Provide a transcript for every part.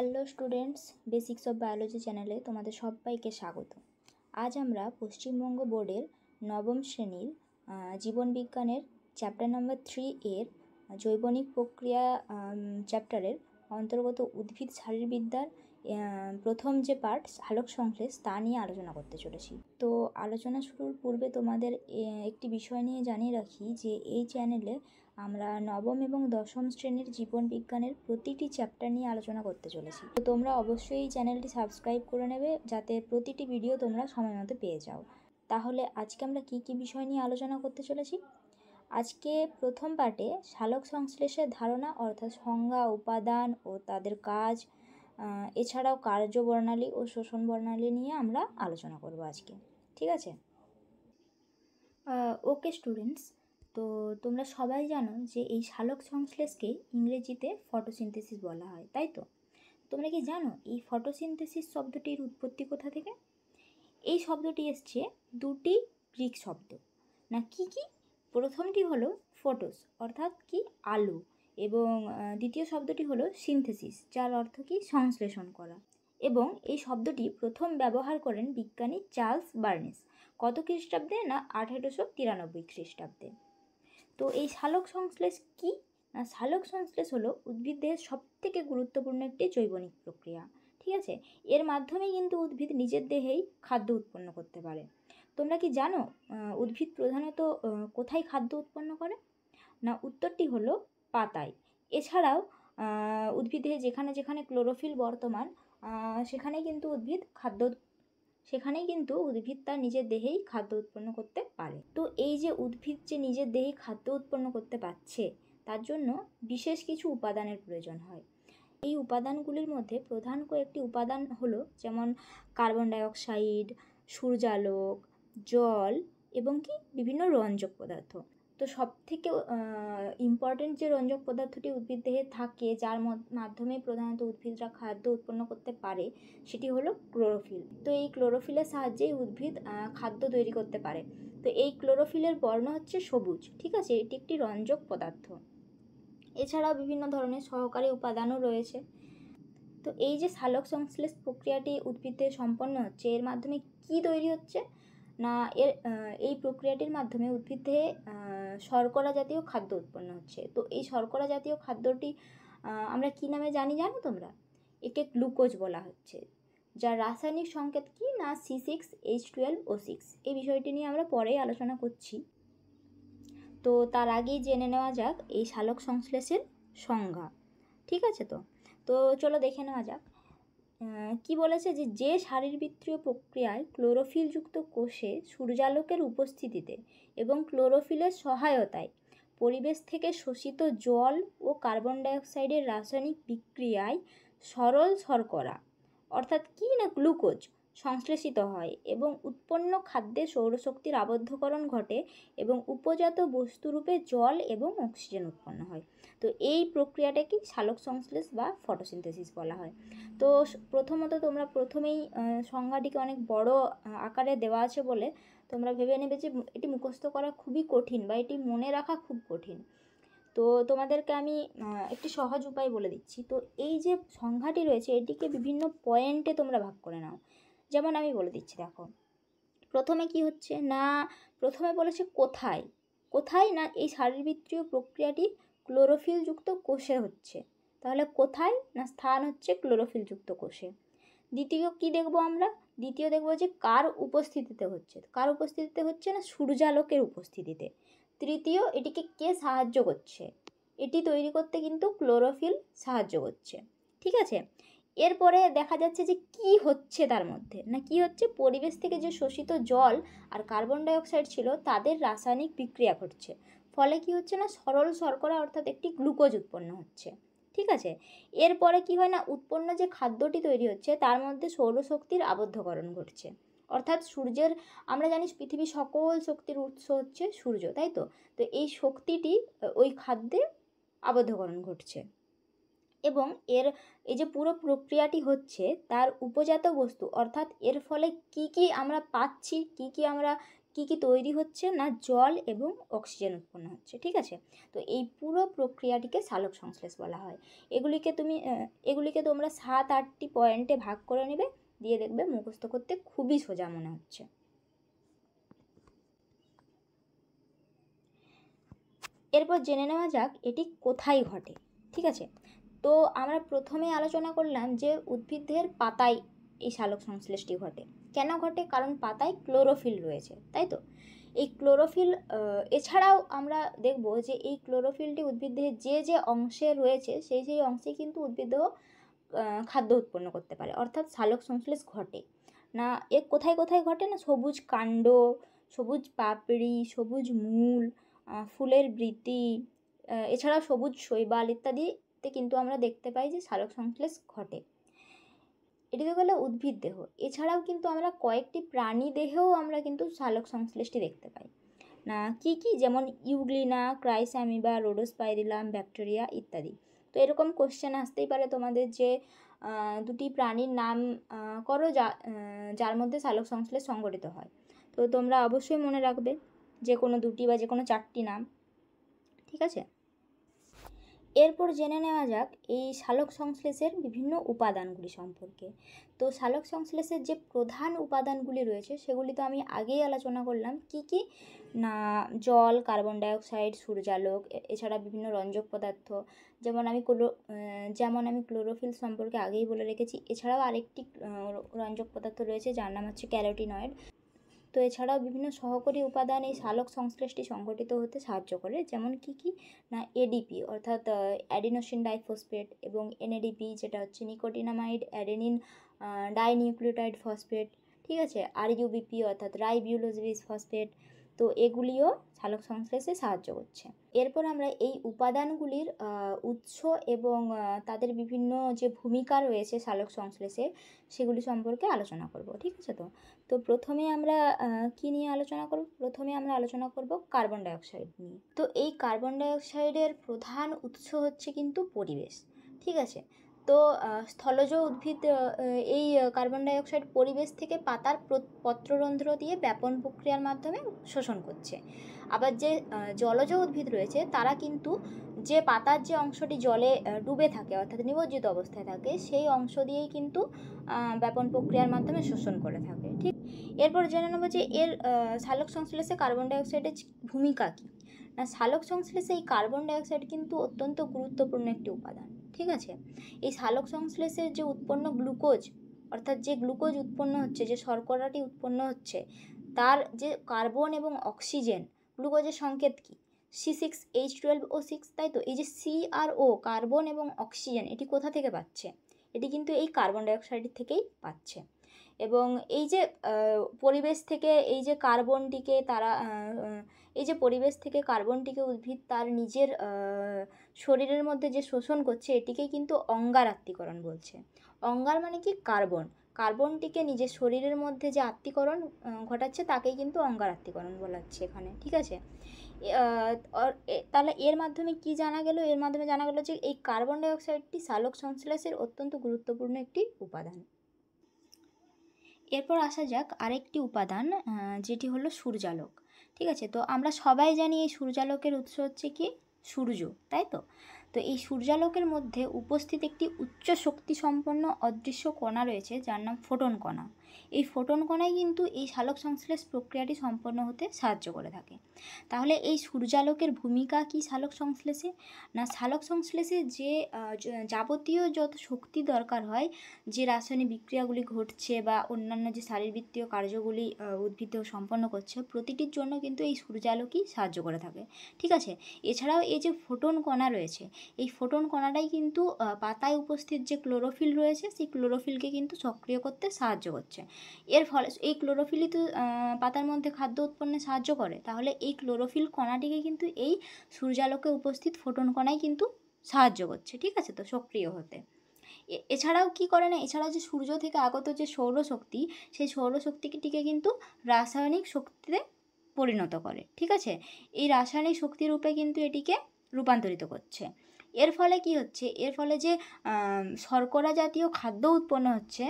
Hello students, basics of biology চ্যানেলে তোমাদের সবাইকে স্বাগত। আজ আমরা পশ্চিমবঙ্গ বোর্ডের নবম শ্রেণীর জীবনবিজ্ঞানের চ্যাপ্টার নাম্বার 3 এর জৈবনিক প্রক্রিয়া চ্যাপ্টারের অন্তর্গত উদ্ভিদ শারীরবিদ্যার প্রথম যে পার্ট সালোক সংশ্লেষ তা নিয়ে আলোচনা করতে চলেছি। তো আলোচনা শুরুর পূর্বে তোমাদের একটি বিষয় নিয়ে জানিয়ে রাখি যে এই চ্যানেলে আমরা নবম এবং দশম শ্রেণীর জীবন বিজ্ঞানের প্রতিটি চ্যাপ্টার নিয়ে আলোচনা করতে চলেছি। তো তোমরা অবশ্যই এই চ্যানেলটি সাবস্ক্রাইব করে নেবে যাতে প্রতিটি ভিডিও তোমরা সময় মতো পেয়ে যাও। তাহলে আজকে আমরা কি কি বিষয় নিয়ে আলোচনা করতে চলেছি? আজকে প্রথম পার্টে সালোক সংশ্লেষের ধারণা অর্থাৎ সংজ্ঞা, উপাদান ও তাদের কাজ, এছাড়াও কার্যবর্ণালী ও শোষণ বর্ণালী নিয়ে আমরা আলোচনা করব আজকে। ঠিক আছে? ওকে স্টুডেন্টস, তো তোমরা সবাই জানো যে এই সালোক সংশ্লেষকে ইংরেজিতে ফটোসিনথেসিস বলা হয়, তাই তো? তোমরা কি জানো এই ফটোসিনথেসিস শব্দটির উৎপত্তি কোথা থেকে? এই শব্দটি এসছে দুটি গ্রিক শব্দ। না কি কি? প্রথমটি হলো ফটোস অর্থাৎ কি আলো, এবং দ্বিতীয় শব্দটি হলো সিনথেসিস যার অর্থ কি সংশ্লেষণ করা। এবং এই শব্দটি প্রথম ব্যবহার করেন বিজ্ঞানী চার্লস বার্নেস। কত খ্রিস্টাব্দে? না 1893 খ্রিস্টাব্দে। তো এই সালোক সংশ্লেষ কি? না সালোক সংশ্লেষ হলো উদ্ভিদের সবথেকে গুরুত্বপূর্ণ একটি জৈবনিক প্রক্রিয়া। ঠিক আছে? এর মাধ্যমেই কিন্তু উদ্ভিদ নিজের দেহেই খাদ্য উৎপন্ন করতে পারে। তোমরা কি জানো উদ্ভিদ প্রধানত কোথায় খাদ্য উৎপন্ন করে? না উত্তরটি হলো পাতায়। এছাড়াও উদ্ভিদে যেখানে যেখানে ক্লোরোফিল বর্তমান সেখানেই কিন্তু উদ্ভিদ তার নিজের দেহেই খাদ্য উৎপন্ন করতে পারে। তো এই যে উদ্ভিদ যে নিজের দেহেই খাদ্য উৎপন্ন করতে পারছে তার জন্য বিশেষ কিছু উপাদানের প্রয়োজন হয়। এই উপাদানগুলির মধ্যে প্রধান কয়েকটি উপাদান হলো যেমন কার্বন ডাইঅক্সাইড, সূর্যালোক, জল এবং কি বিভিন্ন রঞ্জক পদার্থ। তো সবথেকে ইম্পর্টেন্ট যে রঞ্জক পদার্থটি উদ্ভিদ দেহে থাকে, যার মাধ্যমে প্রধানত উদ্ভিদরা খাদ্য উৎপন্ন করতে পারে, সেটি হলো ক্লোরোফিল। তো এই ক্লোরোফিলের সাহায্যেই উদ্ভিদ খাদ্য তৈরি করতে পারে। তো এই ক্লোরোফিলের বর্ণ হচ্ছে সবুজ। ঠিক আছে? এটি একটি রঞ্জক পদার্থ। এছাড়াও বিভিন্ন ধরনের সহকারী উপাদানও রয়েছে। তো এই যে সালোক সংশ্লেষ প্রক্রিয়াটি উদ্ভিদে সম্পন্ন হচ্ছে, এর মাধ্যমে কি তৈরি হচ্ছে? না এই প্রক্রিয়াটির মাধ্যমে উদ্ভিদ দেহে শর্করা জাতীয় খাদ্য উৎপন্ন হচ্ছে। তো এই শর্করা জাতীয় খাদ্যটি আমরা কি নামে জানো তোমরা? একে গ্লুকোজ বলা হচ্ছে, যার রাসায়নিক সংকেত কি? না C6H12O6। এই বিষয়টি নিয়ে আমরা পরেই আলোচনা করছি। তো তার আগেই জেনে নেওয়া যাক এই সালোক সংশ্লেষের সংজ্ঞা। ঠিক আছে? তো চলো দেখে নেওয়া যাক কি বলেছে। যে শারীরবৃত্তীয় প্রক্রিয়ায় ক্লোরোফিলযুক্ত কোষে সূর্যালোকের উপস্থিতিতে এবং ক্লোরোফিলের সহায়তায় পরিবেশ থেকে শোষিত জল ও কার্বন ডাইঅক্সাইডের রাসায়নিক বিক্রিয়ায় সরল শর্করা অর্থাৎ কি? না গ্লুকোজ সংশ্লেষিত হয় এবং উৎপন্ন খাদ্যে সৌরশক্তির আবদ্ধকরণ ঘটে এবং উপজাত বস্তুরূপে জল এবং অক্সিজেন উৎপন্ন হয়। তো এই প্রক্রিয়াটাকে সালোক সংশ্লেষ বা ফটোসিনথেসিস বলা হয়। তো প্রথমত তোমরা প্রথমেই সংজ্ঞাটিকে অনেক বড় আকারে দেওয়া আছে বলে তোমরা ভেবে নেবে যে এটি মুখস্থ করা খুবই কঠিন বা এটি মনে রাখা খুব কঠিন। তো তোমাদেরকে আমি একটি সহজ উপায় বলে দিচ্ছি। তো এই যে সংজ্ঞাটি রয়েছে এটিকে বিভিন্ন পয়েন্টে তোমরা ভাগ করে নাও। যেমন আমি বলে দিচ্ছি, দেখো প্রথমে কি হচ্ছে না, প্রথমে বলেছে কোথায় না এই শারীরবৃত্তীয় প্রক্রিয়াটি ক্লোরোফিলযুক্ত কোষে হচ্ছে। তাহলে কোথায়? না স্থান হচ্ছে ক্লোরোফিলযুক্ত কোষে। দ্বিতীয় কি দেখব আমরা? দ্বিতীয় দেখব যে কার উপস্থিতিতে হচ্ছে। না সূর্যালোকের উপস্থিতিতে। তৃতীয়, এটিকে কে সাহায্য করছে? এটি তৈরি করতে কিন্তু ক্লোরোফিল সাহায্য করছে। ঠিক আছে? এরপরে দেখা যাচ্ছে যে কি হচ্ছে তার মধ্যে, না কি হচ্ছে? পরিবেশ থেকে যে শোষিত জল আর কার্বন ডাইঅক্সাইড ছিল তাদের রাসায়নিক বিক্রিয়া ঘটছে, ফলে কি হচ্ছে? না সরল শর্করা অর্থাৎ একটি গ্লুকোজ উৎপন্ন হচ্ছে। ঠিক আছে? এরপরে কি হয়? না উৎপন্ন যে খাদ্যটি তৈরি হচ্ছে তার মধ্যে সৌরশক্তির আবদ্ধকরণ ঘটছে। অর্থাৎ সূর্যের, আমরা জানি পৃথিবীর সকল শক্তির উৎস হচ্ছে সূর্য, তাই তো? তো এই শক্তিটি ওই খাদ্যে আবদ্ধকরণ ঘটছে এবং এই যে পুরো প্রক্রিয়াটি হচ্ছে তার উপজাত বস্তু অর্থাৎ এর ফলে কি আমরা পাচ্ছি, কি আমরা কি তৈরি হচ্ছে না, জল এবং অক্সিজেন উৎপন্ন হচ্ছে। ঠিক আছে, তো এই পুরো প্রক্রিয়াটিকে সালোক সংশ্লেষ বলা হয়। এগুলিকে তোমরা 7-8টি পয়েন্টে ভাগ করে নেবে, দিয়ে দেখবে মুখস্থ করতে খুবই সোজা মনে হচ্ছে। এরপর জেনে নেওয়া যাক এটি কোথায় ঘটে। ঠিক আছে, তো আমরা প্রথমে আলোচনা করলাম যে উদ্ভিদের পাতায় এই সালোক সংশ্লেষটি ঘটে। কেন ঘটে? কারণ পাতায় ক্লোরোফিল রয়েছে, তাই তো। এই ক্লোরোফিল এছাড়াও আমরা দেখব যে এই ক্লোরোফিলটি উদ্ভিদের যে অংশে রয়েছে সেই অংশে কিন্তু উদ্ভিদও খাদ্য উৎপন্ন করতে পারে, অর্থাৎ সালোক সংশ্লেষ ঘটে না। কোথায় কোথায় ঘটে না, সবুজ কাণ্ড, সবুজ পাপড়ি, সবুজ মূল, ফুলের বৃতি, এছাড়াও সবুজ শৈবাল ইত্যাদিতে কিন্তু আমরা দেখতে পাই যে সালোক সংশ্লেষ ঘটে। এটি তো গেলো উদ্ভিদ দেহ। এছাড়াও কিন্তু আমরা কয়েকটি প্রাণী দেহেও আমরা কিন্তু সালোক সংশ্লেষটি দেখতে পাই না। কি যেমন ইউগ্লিনা, ক্রাইস্যামিবা, রোডোস্পাইরিলাম, ব্যাকটেরিয়া ইত্যাদি। তো এরকম কোশ্চেন আসতেই পারে তোমাদের যে দুটি প্রাণীর নাম করো যার মধ্যে সালোক সংশ্লেষ সংঘটিত হয়। তো তোমরা অবশ্যই মনে রাখবে যে কোনো দুটি বা যে কোনো 4টি নাম। ঠিক আছে, এরপর জেনে নেওয়া যাক এই সালোক সংশ্লেষের বিভিন্ন উপাদানগুলি সম্পর্কে। তো সালোক সংশ্লেষের যে প্রধান উপাদানগুলি রয়েছে সেগুলি তো আমি আগেই আলোচনা করলাম। কি না, জল, কার্বন ডাইঅক্সাইড, সূর্যালোক, এছাড়া বিভিন্ন রঞ্জক পদার্থ, যেমন আমি ক্লোরোফিল সম্পর্কে আগেই বলে রেখেছি। এছাড়াও আরেকটি রঞ্জক পদার্থ রয়েছে যার নাম হচ্ছে ক্যারোটিনয়েড। তো এছাড়াও বিভিন্ন সহকারী উপাদান এই সালোক সংশ্লেষটি সংঘটিত হতে সাহায্য করে, যেমন কি না এডিপি অর্থাৎ অ্যাডিনোসিন ডাইফসফেট, এবং এনএডিপি যেটা হচ্ছে নিকোটিনামাইড অ্যাডেনিন ডাইনিউক্লিওটাইড ফসফেট। ঠিক আছে, আরইউবিপি অর্থাৎ রাইবিউলোজ ফসফেট। তো এগুলিও সালোক সংশ্লেষে সাহায্য করছে। এরপর আমরা এই উপাদানগুলির উৎস এবং তাদের বিভিন্ন যে ভূমিকা রয়েছে সালোক সংশ্লেষে সেগুলি সম্পর্কে আলোচনা করব। ঠিক আছে, তো প্রথমে আমরা কী নিয়ে আলোচনা করব? প্রথমে আমরা আলোচনা করব কার্বন ডাইঅক্সাইড নিয়ে। তো এই কার্বন ডাইঅক্সাইডের প্রধান উৎস হচ্ছে কিন্তু পরিবেশ। ঠিক আছে, তো স্থলজ উদ্ভিদ এই কার্বন ডাইঅক্সাইড পরিবেশ থেকে পাতার পত্ররন্ধ্র দিয়ে ব্যাপন প্রক্রিয়ার মাধ্যমে শোষণ করছে। আবার যে জলজ উদ্ভিদ রয়েছে তারা কিন্তু যে পাতার যে অংশটি জলে ডুবে থাকে অর্থাৎ নিমজ্জিত অবস্থায় থাকে সেই অংশ দিয়েই কিন্তু ব্যাপন প্রক্রিয়ার মাধ্যমে শোষণ করে থাকে। ঠিক, এরপর জেনে নেব যে এর সালোক সংশ্লেষে কার্বন ডাইঅক্সাইডের ভূমিকা কী না। সালোক সংশ্লেষে এই কার্বন ডাইঅক্সাইড কিন্তু অত্যন্ত গুরুত্বপূর্ণ একটি উপাদান। ঠিক আছে, এই সালোক সংশ্লেষের যে উৎপন্ন গ্লুকোজ অর্থাৎ যে গ্লুকোজ উৎপন্ন হচ্ছে, যে শর্করাটি উৎপন্ন হচ্ছে, তার যে কার্বন এবং অক্সিজেন, গ্লুকোজের সংকেত কি C6H12O6, তাই তো। এই যে C আর O, কার্বন এবং অক্সিজেন, এটি কোথা থেকে পাচ্ছে? এটি কিন্তু এই কার্বন ডাইঅক্সাইড থেকেই পাচ্ছে। এবং এই যে পরিবেশ থেকে এই যে কার্বনটিকে উদ্ভিদ তার নিজের শরীরের মধ্যে যে শোষণ করছে এটিকেই কিন্তু অঙ্গার আত্তীকরণ বলছে। অঙ্গার মানে কি? কার্বনটিকে নিজের শরীরের মধ্যে যে আত্তীকরণ ঘটাচ্ছে তাকেই কিন্তু অঙ্গার আত্তীকরণ বলা হচ্ছে এখানে। ঠিক আছে, তাহলে এর মাধ্যমে কি জানা গেল? এর মাধ্যমে জানা গেল যে এই কার্বন ডাইঅক্সাইডটি সালোক সংশ্লেষের অত্যন্ত গুরুত্বপূর্ণ একটি উপাদান। এরপর আসা যাক আরেকটি উপাদান, যেটি হলো সূর্যালোক। ঠিক আছে, তো আমরা সবাই জানি এই সূর্যালোকের উৎস হচ্ছে কি? সূর্য, তাই তো। তো এই সূর্যালোকের মধ্যে উপস্থিত একটি উচ্চ শক্তি সম্পন্ন অদৃশ্য কণা রয়েছে যার নাম ফোটন কণা। এই ফোটন কণাই কিন্তু এই সালোক সংশ্লেষ প্রক্রিয়াটি সম্পন্ন হতে সাহায্য করে থাকে। তাহলে এই সূর্যালোকের ভূমিকা কি সালোক সংশ্লেষে? না, সালোক সংশ্লেষে যে যাবতীয় যত শক্তি দরকার হয়, যে রাসায়নিক বিক্রিয়াগুলি ঘটছে বা অন্যান্য যে শারীরবৃত্তীয় কার্যগুলি উদ্ভিদ সম্পন্ন করছে, প্রতিটির জন্য কিন্তু এই সূর্যালোকই সাহায্য করে থাকে। ঠিক আছে, এছাড়াও এই যে ফোটন কণা রয়েছে, এই ফোটন কণাটাই কিন্তু পাতায় উপস্থিত যে ক্লোরোফিল রয়েছে সেই ক্লোরোফিলকে কিন্তু সক্রিয় করতে সাহায্য করছে। এর ফলে এই ক্লোরোফিলই তো পাতার মধ্যে খাদ্য উৎপন্নে সাহায্য করে। তাহলে এই ক্লোরোফিল কণাটিকে কিন্তু এই সূর্যালোকে উপস্থিত ফোটন কণাই কিন্তু সাহায্য করছে। ঠিক আছে, তো সক্রিয় হতে। এছাড়াও কি করে না, এছাড়াও যে সূর্য থেকে আগত যে সৌরশক্তি, সেই সৌরশক্তিটিকে কিন্তু রাসায়নিক শক্তিতে পরিণত করে। ঠিক আছে, এই রাসায়নিক শক্তিরূপে কিন্তু এটিকে রূপান্তরিত করছে। এর ফলে কি হচ্ছে, এর ফলে যে শর্করা জাতীয় খাদ্য উৎপন্ন হচ্ছে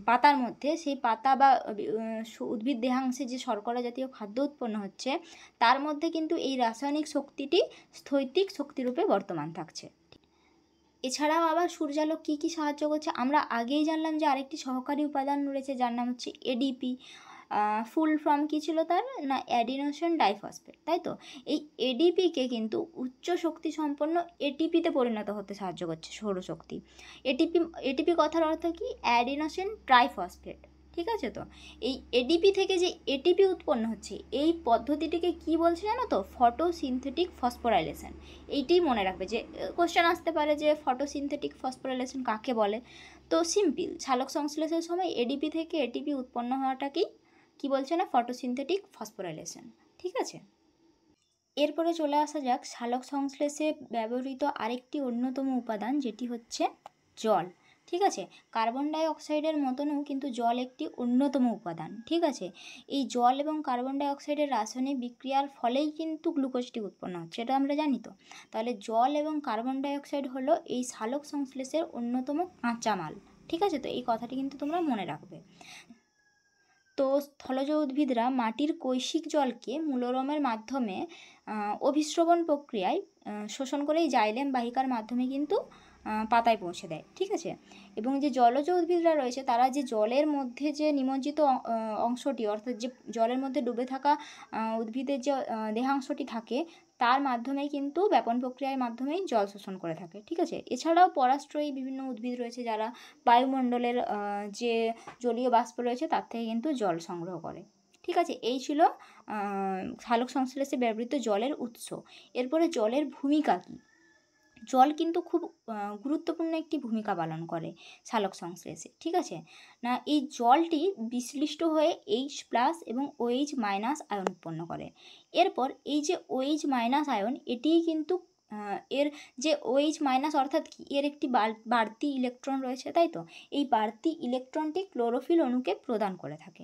পাতার মধ্যে, সেই পাতা বা উদ্ভিদ দেহাংশে যে শর্করা জাতীয় খাদ্য উৎপন্ন হচ্ছে তার মধ্যে কিন্তু এই রাসায়নিক শক্তিটি স্থৈতিক শক্তিরূপে বর্তমান থাকছে। এছাড়াও আবার সূর্যালোক কী কী সাহায্য করছে, আমরা আগেই জানলাম যে আরেকটি সহকারী উপাদান রয়েছে যার নাম হচ্ছে এডিপি। ফুল ফর্ম কী ছিল তার, না অ্যাডিনোসিন ডাইফসফেট, তাই তো। এই এডিপিকে কিন্তু উচ্চ শক্তি সম্পন্ন এটিপিতে পরিণত হতে সাহায্য করছে সৌরশক্তি। এটিপি কথার অর্থ কি, অ্যাডিনোসিন ট্রাইফসফেট, ঠিক আছে। তো এই এডিপি থেকে যে এটিপি উৎপন্ন হচ্ছে এই পদ্ধতিটিকে কি বলছে জানো তো, ফটোসিনথেটিক ফসফোরাইলেশন। এইটিই মনে রাখবে, যে কোশ্চেন আসতে পারে যে ফটোসিনথেটিক ফসফোরাইলেশন কাকে বলে। তো সিম্পল, সালোক সংশ্লেষের সময় এডিপি থেকে এটিপি উৎপন্ন হওয়াটাকেই কি বলছে না, ফটোসিনথেটিক ফসফোরাইলেশন, ঠিক আছে। এরপরে চলে আসা যাক সালোক সংশ্লেষে ব্যবহৃত আরেকটি অন্যতম উপাদান, যেটি হচ্ছে জল, ঠিক আছে। কার্বন ডাই অক্সাইডের মতনও কিন্তু জল একটি অন্যতম উপাদান, ঠিক আছে। এই জল এবং কার্বন ডাই অক্সাইডের রাসায়নিক বিক্রিয়ার ফলেই কিন্তু গ্লুকোজটি উৎপন্ন হচ্ছে, এটা আমরা জানি তো। তাহলে জল এবং কার্বন ডাই অক্সাইড হলো এই সালোক সংশ্লেষের অন্যতম কাঁচামাল, ঠিক আছে। তো এই কথাটি কিন্তু তোমরা মনে রাখবে। তো স্থলজ উদ্ভিদরা মাটির কৈশিক জলকে মূলরমের মাধ্যমে অভিস্রবণ প্রক্রিয়ায় শোষণ করে এই জাইলেম বাহিকার মাধ্যমে কিন্তু পাতায় পৌঁছে দেয়, ঠিক আছে। এবং যে জলজ উদ্ভিদরা রয়েছে তারা যে জলের মধ্যে যে নিমজ্জিত অংশটি, অর্থাৎ যে জলের মধ্যে ডুবে থাকা উদ্ভিদের যে দেহাংশটি থাকে তার মাধ্যমেই কিন্তু ব্যাপন প্রক্রিয়ার মাধ্যমেই জল শোষণ করে থাকে, ঠিক আছে। এছাড়াও পরাশ্রয়ী বিভিন্ন উদ্ভিদ রয়েছে যারা বায়ুমণ্ডলের যে জলীয় বাষ্প রয়েছে তার থেকে কিন্তু জল সংগ্রহ করে, ঠিক আছে। এই ছিল সালোক সংশ্লেষে ব্যবহৃত জলের উৎস। এরপরে জলের ভূমিকা কী, জল কিন্তু খুব গুরুত্বপূর্ণ একটি ভূমিকা পালন করে সালোক সংশ্লেষে, ঠিক আছে। না এই জলটি বিশ্লিষ্ট হয়ে H+ এবং OH- আয়ন উৎপন্ন করে। এরপর এই যে OH- আয়ন এটিই কিন্তু এর যে OH- অর্থাৎ কি, এর একটি বাড়তি ইলেকট্রন রয়েছে, তাই তো। এই বাড়তি ইলেকট্রনটি ক্লোরোফিল অণুকে প্রদান করে থাকে।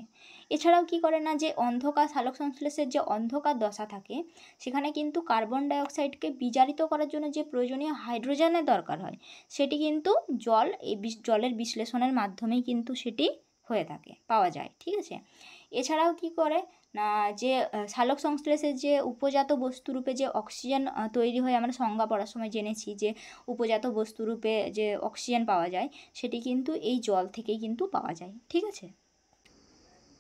এছাড়াও কি করে না, যে অন্ধকার সালোক সংশ্লেষের যে অন্ধকার দশা থাকে সেখানে কিন্তু কার্বন ডাই অক্সাইডকে বিজারিত করার জন্য যে প্রয়োজনীয় হাইড্রোজেনের দরকার হয় সেটি কিন্তু জলের বিশ্লেষণের মাধ্যমেই কিন্তু সেটি হয়ে থাকে, পাওয়া যায়, ঠিক আছে। এছাড়াও কি করে না, যে সালোক সংশ্লেষের যে উপজাত বস্তুরূপে যে অক্সিজেন তৈরি হয়, আমরা সংজ্ঞা পড়ার সময় জেনেছি যে উপজাত বস্তুরূপে যে অক্সিজেন পাওয়া যায় সেটি কিন্তু এই জল থেকেই কিন্তু পাওয়া যায়, ঠিক আছে।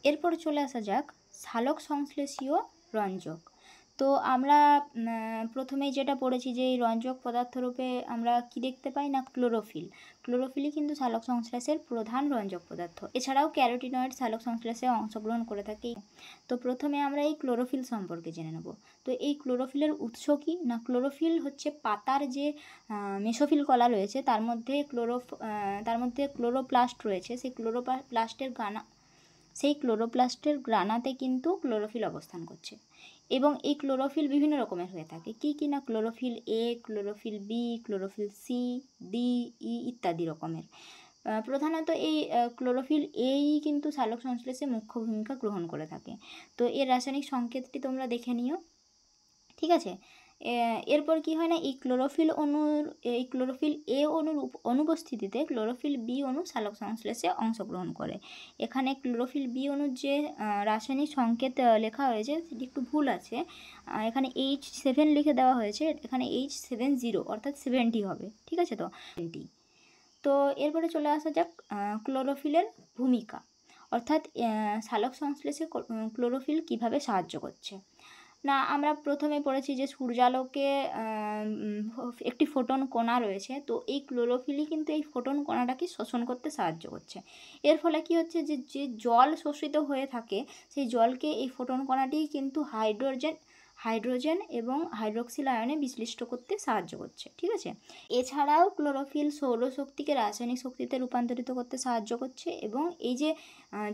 এরপর চলে আসা যাক সালোক সংশ্লেষীয় রঞ্জক। তো আমরা প্রথমেই যেটা পড়েছি যে এই রঞ্জক পদার্থরূপে আমরা কি দেখতে পাই না, ক্লোরোফিলই কিন্তু সালোক সংশ্লেষের প্রধান রঞ্জক পদার্থ। এছাড়াও ক্যারোটিনয়েড সালোক সংশ্লেষে অংশগ্রহণ করে থাকে। তো প্রথমে আমরা এই ক্লোরোফিল সম্পর্কে জেনে নেব। তো এই ক্লোরোফিলের উৎস কি না, ক্লোরোফিল হচ্ছে পাতার যে মেসোফিল কলা রয়েছে তার মধ্যে ক্লোরোপ্লাস্ট রয়েছে, সেই ক্লোরোপ্লাস্টের গ্রানাতে কিন্তু ক্লোরোফিল অবস্থান করছে। এবং এই ক্লোরোফিল বিভিন্ন রকমের হয়ে থাকে, কি না, chlorophyll A, chlorophyll B, chlorophyll C, D, E ইত্যাদি রকমের। প্রধানত এই ক্লোরোফিল এই কিন্তু সালোক সংশ্লেষে মুখ্য ভূমিকা গ্রহণ করে থাকে। তো এর রাসায়নিক সংকেতটি তোমরা দেখে নিও, ঠিক আছে। এরপর কি হয় না, এই ক্লোরোফিল A অণুর অনুপস্থিতিতে ক্লোরোফিল B অণু সালোক সংশ্লেষে অংশগ্রহণ করে। এখানে ক্লোরোফিল B অণুর যে রাসায়নিক সংকেত লেখা হয়েছে সেটি একটু ভুল আছে, এখানে H7 লিখে দেওয়া হয়েছে, এখানে H70 অর্থাৎ 70 হবে, ঠিক আছে। তো এরপরে চলে আসা যাক ক্লোরোফিলের ভূমিকা, অর্থাৎ সালোক সংশ্লেষে ক্লোরোফিল কিভাবে সাহায্য করছে। না আমরা প্রথমে পড়েছি যে সূর্যালোকে একটি ফোটন কণা রয়েছে, তো এই ক্লোরোফিলই কিন্তু এই ফোটন কণাটাকে শোষণ করতে সাহায্য করছে। এর ফলে কি হচ্ছে, যে জল শোষিত হয়ে থাকে সেই জলকে এই ফোটন কণাটি কিন্তু হাইড্রোজেন এবং হাইড্রোক্সিল আয়নে বিশ্লিষ্ট করতে সাহায্য করছে, ঠিক আছে। এছাড়াও ক্লোরোফিল সৌরশক্তিকে রাসায়নিক শক্তিতে রূপান্তরিত করতে সাহায্য করছে এবং এই যে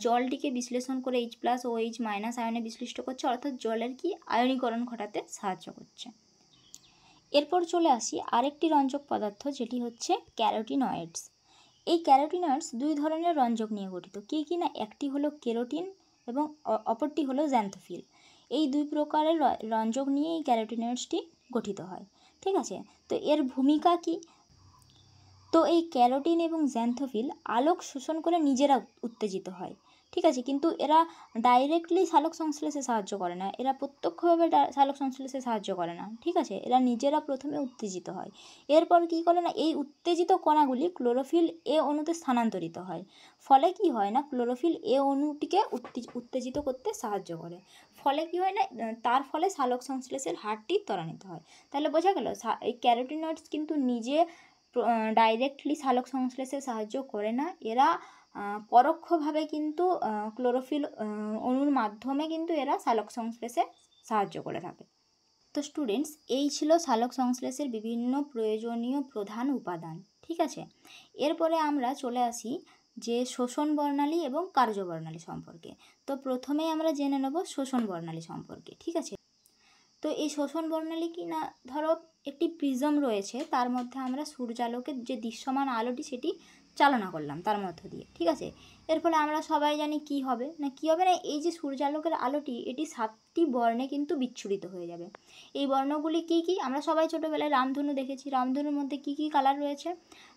জলটিকে বিশ্লেষণ করে H+ ও OH- আয়নে বিশ্লিষ্ট করছে, অর্থাৎ জলের কি আয়নীকরণ ঘটাতে সাহায্য করছে। এরপর চলে আসি আরেকটি রঞ্জক পদার্থ, যেটি হচ্ছে ক্যারোটিনয়েডস। এই ক্যারোটিনয়েডস দুই ধরনের রঞ্জক নিয়ে গঠিত, কি না, একটি হলো কেরোটিন এবং অপরটি হলো জ্যান্থোফিল। এই দুই প্রকারের রঞ্জক নিয়ে এই ক্যারোটিনয়েডসটি গঠিত হয়। ঠিক আছে। তো এর ভূমিকা কি? তো এই ক্যারোটিন এবং জ্যান্থোফিল আলোক শোষণ করে নিজেরা উত্তেজিত হয়, ঠিক আছে, কিন্তু এরা ডাইরেক্টলি সালোক সংশ্লেষে সাহায্য করে না, এরা প্রত্যক্ষভাবে সালোক সংশ্লেষে সাহায্য করে না, ঠিক আছে, এরা নিজেরা প্রথমে উত্তেজিত হয়। এরপর কী করে না, এই উত্তেজিত কণাগুলি ক্লোরোফিল এ অণুতে স্থানান্তরিত হয়। ফলে কি হয় না, ক্লোরোফিল এ অণুটিকে উত্তেজিত করতে সাহায্য করে। ফলে কি হয় না, তার ফলে সালোক সংশ্লেষের হারটি ত্বরান্বিত হয়। তাহলে বোঝা গেল এই ক্যারোটিনয়েডস কিন্তু নিজে ডাইরেক্টলি সালোক সংশ্লেষে সাহায্য করে না, এরা পরোক্ষভাবে কিন্তু ক্লোরোফিল অণুর মাধ্যমে কিন্তু এরা সালোক সংশ্লেষে সাহায্য করে থাকে। তো স্টুডেন্টস, এই ছিল সালোক সংশ্লেষের বিভিন্ন প্রয়োজনীয় প্রধান উপাদান, ঠিক আছে। এরপরে আমরা চলে আসি যে শোষণ বর্ণালী এবং কার্যবর্ণালী সম্পর্কে। তো প্রথমেই আমরা জেনে নেব শোষণ বর্ণালী সম্পর্কে, ঠিক আছে। তো এই শোষণ বর্ণালী কি না, ধরো একটি প্রিজম রয়েছে, তার মধ্যে আমরা সূর্যালোকের যে দৃশ্যমান আলোটি সেটি চালনা করলাম তার মধ্য দিয়ে, ঠিক আছে। এর ফলে আমরা সবাই জানি কি হবে না, এই যে সূর্যালোকের আলোটি এটি 7টি বর্ণে কিন্তু বিচ্ছুরিত হয়ে যাবে। এই বর্ণগুলি কি কি, আমরা সবাই ছোটোবেলায় রামধনু দেখেছি, রামধনুর মধ্যে কি কি কালার রয়েছে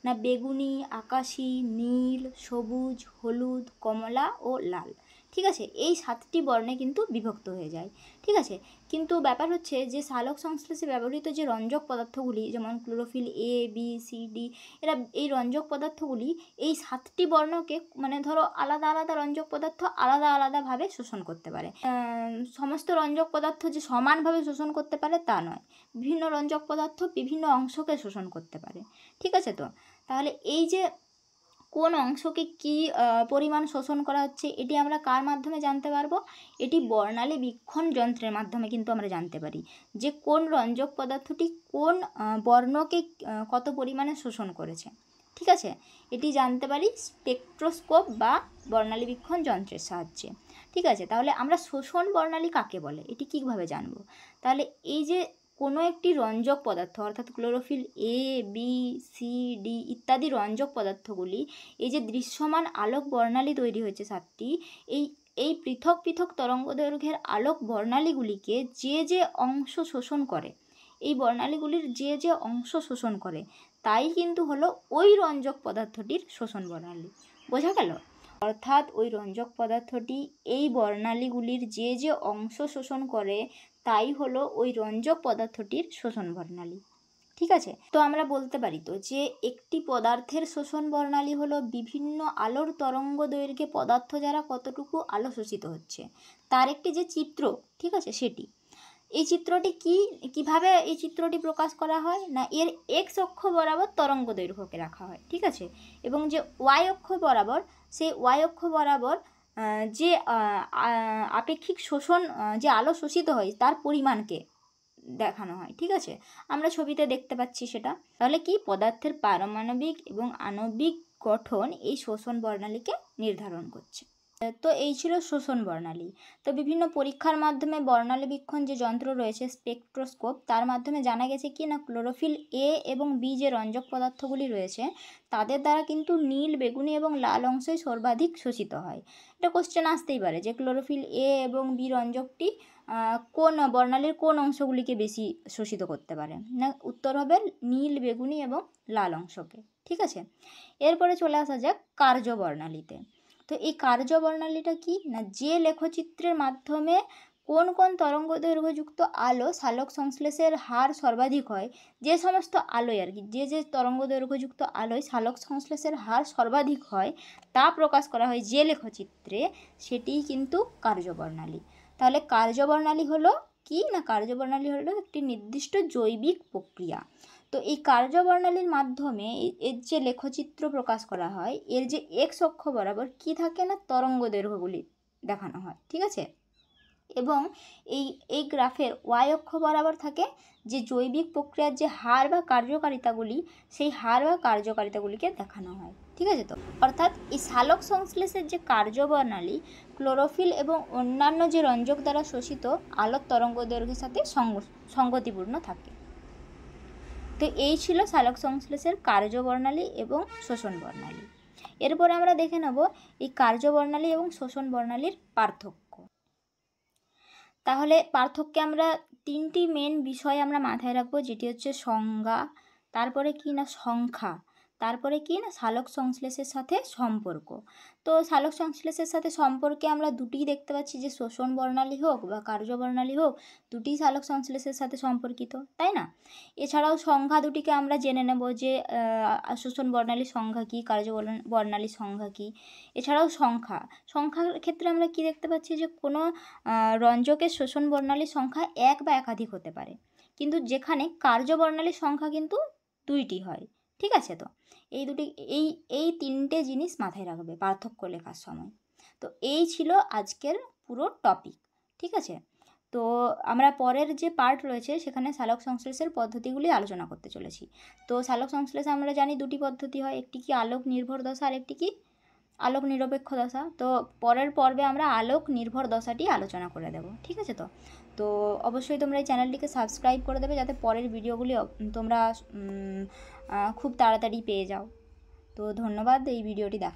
না, বেগুনি, আকাশি, নীল, সবুজ, হলুদ, কমলা ও লাল, ঠিক আছে। এই 7টি বর্ণে কিন্তু বিভক্ত হয়ে যায়, ঠিক আছে। কিন্তু ব্যাপার হচ্ছে যে সালোক সংশ্লেষে ব্যবহৃত যে রঞ্জক পদার্থগুলি, যেমন chlorophyll A, B, C, D, এরা এই রঞ্জক পদার্থগুলি এই 7টি বর্ণকে মানে ধরো আলাদা আলাদা রঞ্জক পদার্থ আলাদা আলাদাভাবে শোষণ করতে পারে। সমস্ত রঞ্জক পদার্থ যে সমানভাবে শোষণ করতে পারে তা নয়, বিভিন্ন রঞ্জক পদার্থ বিভিন্ন অংশকে শোষণ করতে পারে, ঠিক আছে। তো তাহলে এই যে কোন অংশকে কি পরিমাণ শোষণ করা হচ্ছে এটি আমরা কার মাধ্যমে জানতে পারবো, এটি বর্ণালী বীক্ষণ যন্ত্রের মাধ্যমে কিন্তু আমরা জানতে পারি যে কোন রঞ্জক পদার্থটি কোন বর্ণকে কত পরিমাণে শোষণ করেছে, ঠিক আছে। এটি জানতে পারি স্পেকট্রোস্কোপ বা বর্ণালী বীক্ষণ যন্ত্রের সাহায্যে, ঠিক আছে। তাহলে আমরা শোষণ বর্ণালী কাকে বলে এটি কীভাবে জানবো, তাহলে এই যে কোনো একটি রঞ্জক পদার্থ অর্থাৎ chlorophyll A, B, C, D ইত্যাদি রঞ্জক পদার্থগুলি এই যে দৃশ্যমান আলোক বর্ণালী তৈরি হয়েছে 7টি, এই পৃথক পৃথক তরঙ্গদৈর্ঘ্যের আলোক বর্ণালীগুলিকে যে অংশ শোষণ করে, এই বর্ণালীগুলির যে অংশ শোষণ করে তাই কিন্তু হলো ওই রঞ্জক পদার্থটির শোষণ বর্ণালী। বোঝা গেল? অর্থাৎ ওই রঞ্জক পদার্থটি এই বর্ণালীগুলির যে অংশ শোষণ করে তাই হলো ওই রঞ্জক পদার্থটির শোষণ বর্ণালী, ঠিক আছে। তো আমরা বলতে পারি তো যে একটি পদার্থের শোষণ বর্ণালী হলো বিভিন্ন আলোর তরঙ্গ দৈর্ঘ্যে পদার্থ দ্বারা কতটুকু আলো শোষিত হচ্ছে তার একটি যে চিত্র, ঠিক আছে, সেটি। এই চিত্রটি কিভাবে এই চিত্রটি প্রকাশ করা হয় না, এর এক্স অক্ষ বরাবর তরঙ্গ দৈর্ঘ্যকে রাখা হয়, ঠিক আছে, এবং যে ওয়াই অক্ষ বরাবর, সেই ওয়াই অক্ষ বরাবর যে আপেক্ষিক শোষণ যে আলো শোষিত হয় তার পরিমাণকে দেখানো হয়, ঠিক আছে। আমরা ছবিতে দেখতে পাচ্ছি সেটা। তাহলে কি পদার্থের পারমাণবিক এবং আণবিক গঠন এই শোষণ বর্ণালীকে নির্ধারণ করছে। তো এই ছিল শোষণ বর্ণালী। তো বিভিন্ন পরীক্ষার মাধ্যমে বর্ণালী বীক্ষণ যে যন্ত্র রয়েছে স্পেকট্রোস্কোপ, তার মাধ্যমে জানা গেছে কি না ক্লোরোফিল এ এবং বি যে রঞ্জক পদার্থগুলি রয়েছে তাদের দ্বারা কিন্তু নীল, বেগুনি এবং লাল অংশই সর্বাধিক শোষিত হয়। এটা কোশ্চেন আসতেই পারে যে ক্লোরোফিল এ এবং বি রঞ্জকটি কোন বর্ণালীর কোন অংশগুলিকে বেশি শোষিত করতে পারে, না উত্তর হবে নীল, বেগুনি এবং লাল অংশকে, ঠিক আছে। এরপরে চলে আসা যাক কার্যবর্ণালীতে। তো এই কার্যবর্ণালীটা কি না, যে লেখচিত্রের মাধ্যমে কোন কোন তরঙ্গদৈর্ঘ্যযুক্ত আলো সালোক সংশ্লেষের হার সর্বাধিক হয়, যে সমস্ত আলোয় আর কি যে তরঙ্গদৈর্ঘ্যযুক্ত আলোয় সালোক সংশ্লেষের হার সর্বাধিক হয় তা প্রকাশ করা হয় যে লেখচিত্রে, সেটিই কিন্তু কার্যবর্ণালী। তাহলে কার্যবর্ণালী হলো কি না, কার্যবর্ণালী হলো একটি নির্দিষ্ট জৈবিক প্রক্রিয়া। তো এই কার্যবর্ণালীর মাধ্যমে এর যে লেখচিত্র প্রকাশ করা হয় এর যে এক্স অক্ষ বরাবর কি থাকে না তরঙ্গ দৈর্ঘ্যগুলি দেখানো হয়, ঠিক আছে, এবং এই গ্রাফের ওয়াই অক্ষ বরাবর থাকে যে জৈবিক প্রক্রিয়ার যে হার বা কার্যকারিতাগুলি, সেই হার বা কার্যকারিতাগুলিকে দেখানো হয়, ঠিক আছে। তো অর্থাৎ এই সালোক সংশ্লেষের যে কার্যবর্ণালী ক্লোরোফিল এবং অন্যান্য যে রঞ্জক দ্বারা শোষিত আলোর তরঙ্গ দৈর্ঘ্যের সাথে সঙ্গতিপূর্ণ থাকে। তো এই ছিল সালোক সংশ্লেষের কার্যবর্ণালী এবং শোষণ বর্ণালী। এরপরে আমরা দেখে নেব এই কার্যবর্ণালী এবং শোষণ বর্ণালীর পার্থক্য। তাহলে পার্থক্যে আমরা তিনটি মেন বিষয় আমরা মাথায় রাখবো, যেটি হচ্ছে সংজ্ঞা, তারপরে কি না সংখ্যা, তারপরে কি না সালোক সংশ্লেষের সাথে সম্পর্ক। তো সালোক সংশ্লেষের সাথে সম্পর্কে আমরা দুটিই দেখতে পাচ্ছি, যে শোষণ বর্ণালী হোক বা কার্যবর্ণালী হোক, দুটিই সালোক সংশ্লেষের সাথে সম্পর্কিত, তাই না? এছাড়াও সংখ্যা দুটিকে আমরা জেনে নেব, যে শোষণ বর্ণালীর সংখ্যা কী, বর্ণালীর সংখ্যা কী। এছাড়াও সংখ্যার ক্ষেত্রে আমরা কি দেখতে পাচ্ছি, যে কোনো রঞ্জকের শোষণ বর্ণালীর সংখ্যা এক বা একাধিক হতে পারে, কিন্তু যেখানে কার্যবর্ণালীর সংখ্যা কিন্তু দুইটি হয়। ঠিক আছে? তো এই তিনটে জিনিস মাথায় রাখবে পার্থক্য লেখার সময়। তো এই ছিল আজকের পুরো টপিক। ঠিক আছে? তো আমরা পরের যে পার্ট রয়েছে সেখানে সালোক সংশ্লেষের পদ্ধতিগুলি আলোচনা করতে চলেছি। তো সালোক সংশ্লেষে আমরা জানি দুটি পদ্ধতি হয়, একটি কি আলোক নির্ভর দশা আর একটি কি আলোক নিরপেক্ষ দশা। তো পরের পর্বে আমরা আলোক নির্ভর দশাটি আলোচনা করে দেব। ঠিক আছে? তো অবশ্যই তোমরা এই চ্যানেলটিকে সাবস্ক্রাইব করে দেবে, যাতে পরের ভিডিওগুলি তোমরা খুব তাড়াতাড়ি পেয়ে যাও। তো ধন্যবাদ এই ভিডিওটি দেখা